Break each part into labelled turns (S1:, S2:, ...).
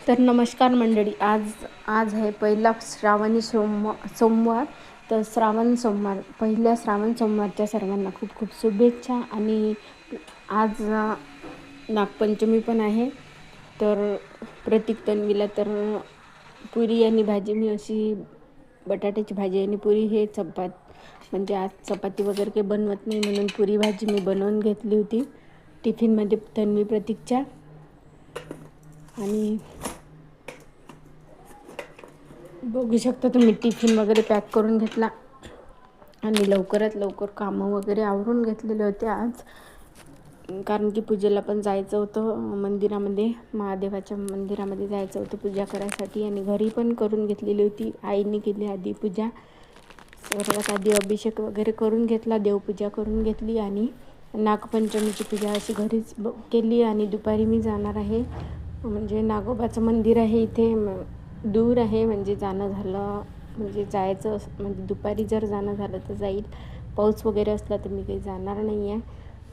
S1: तर नमस्कार मंडळी, आज आज आहे पहिला श्रावणी सोमवार. तर पहिल्या श्रावण सोमवारच्या सर्वांना खूप खूप शुभेच्छा. आणि आज नागपंचमी पण आहे. तर प्रतीक तन्वीला तर पुरी आणि भाजी, मी अशी बटाट्याची भाजी आणि पुरी, हे म्हणजे आज चपाती वगैरे काही बनवत नाही म्हणून पुरी भाजी मी बनवून घेतली होती टिफिनमध्ये तन्वी प्रतीकच्या. आणि बघू शकता तुम्ही, टिफिन वगैरे पॅक करून घेतला आणि लवकरात लवकर कामं वगैरे आवरून घेतलेले होते आज, कारण की पूजेला पण जायचं होतं मंदिरामध्ये, महादेवाच्या मंदिरामध्ये जायचं होतं पूजा करायसाठी. आणि घरी पण करून घेतलेली होती, आईने केली आधी पूजा. सर्वात आधी अभिषेक वगैरे करून घेतला, देवपूजा करून घेतली आणि नागपंचमीची पूजा अशी घरीच केली. आणि दुपारी मी जाणार आहे, म्हणजे नागोबाचं मंदिर आहे इथे, दूर आहे, म्हणजे जाणं झालं म्हणजे जायचं म्हणजे दुपारी जर जाणं झालं तर जाईल. पाऊस वगैरे असला तर मी काही जाणार नाही आहे.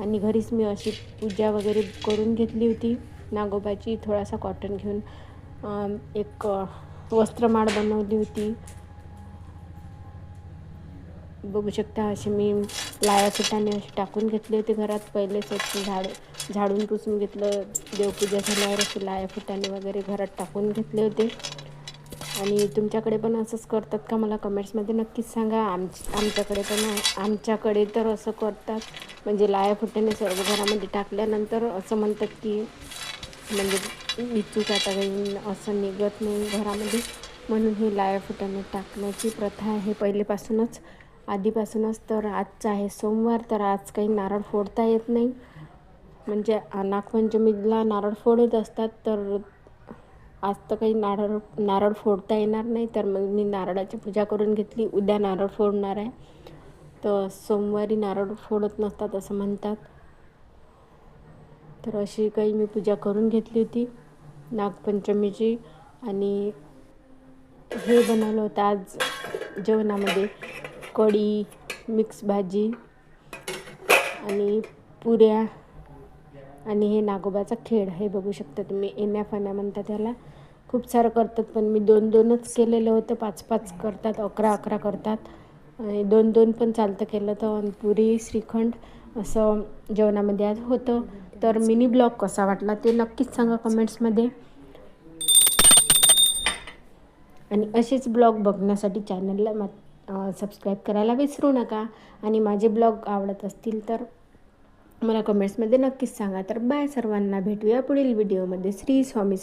S1: आणि घरीच मी अशी पूजा वगैरे करून घेतली होती नागोबाची. थोडासा कॉटन घेऊन एक वस्त्रमाळ बनवली होती. बघू शकता, असे मी लाया फुटाने असे टाकून घेतले होते घरात. पहिले स्वच्छ झाडून पुसून घेतलं. देवपूजा झाल्यावर असे लाया फुटाने वगैरे घरात टाकून घेतले होते. आणि तुमच्याकडे पण असंच करतात का, मला कमेंट्समध्ये नक्कीच सांगा. आमच्याकडे तर असं करतात, म्हणजे लाया फुटाने सर्व घरामध्ये टाकल्यानंतर असं म्हणतात की म्हणजे विचूक आता काही असं निघत नाही घरामध्ये, म्हणून ही लाया फुटाने टाकण्याची प्रथा आहे पहिलेपासूनच, आधीपासूनच. तर आजचा आहे सोमवार, तर आज काही नारळ फोडता येत नाही, म्हणजे नागपंचमीला नारळ फोडत असतात. तर आज तर काही नारळ फोडता येणार नाही, तर मग मी नारळाची पूजा करून घेतली. उद्या नारळ फोडणार आहे, तर सोमवारी नारळ फोडत नसतात असं म्हणतात. तर अशी काही मी पूजा करून घेतली होती नागपंचमीची. आणि हे बनवलं होतं आज जेवणामध्ये, कढी, मिक्स भाजी आणि पुऱ्या. आणि हे नागोबाचा खेळ हे बघू शकता तुम्ही, एम्या फण्या म्हणतात त्याला. खूप सारं करतात, पण मी 2-2च केलेलं होतं. 5-5 करतात, 11-11 करतात. आणि 2-2 पण चालतं केलं तर. पुरी, श्रीखंड असं जेवणामध्ये आज होतं. तर मिनी ब्लॉग कसा वाटला ते नक्कीच सांगा कमेंट्समध्ये. आणि असेच ब्लॉग बघण्यासाठी चॅनलला सबस्क्राईब करायला विसरू नका. आणि माझे ब्लॉग आवडत असतील तर मला कमेंट्समध्ये नक्कीच सांगा. तर बाय सर्वांना, भेटूया पुढील व्हिडिओमध्ये. श्री स्वामी